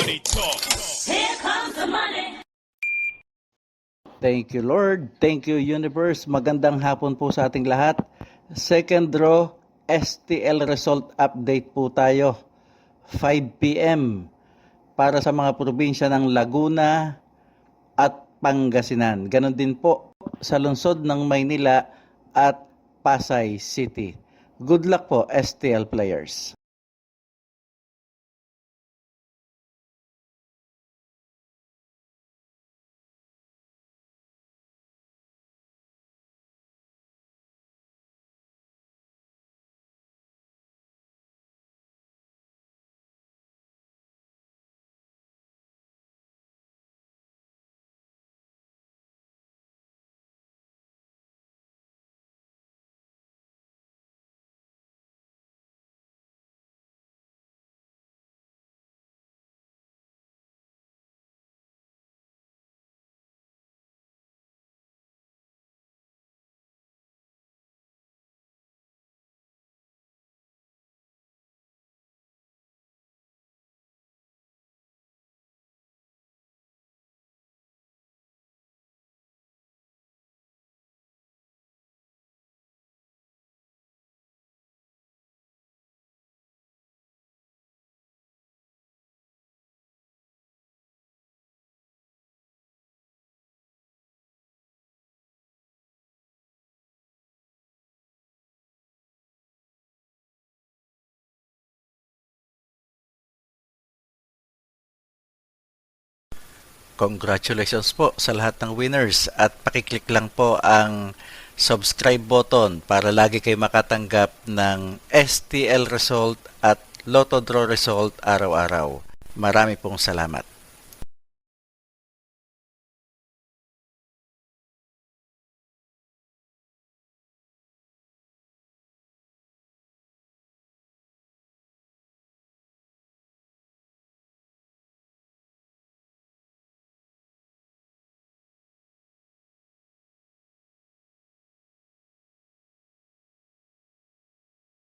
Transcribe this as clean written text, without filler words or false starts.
Money talk. Here comes the money. Thank you, Lord. Thank you, Universe. Magandang hapon po sa ating lahat. Second draw, STL result update po tayo. 5 p.m. para sa mga probinsya ng Laguna at Pangasinan. Ganon din po sa lungsod ng Maynila at Pasay City. Good luck po, STL players. Congratulations po sa lahat ng winners at pakiclick lang po ang subscribe button para lagi kayo makatanggap ng STL result at Lotto Draw result araw-araw. Marami pong salamat.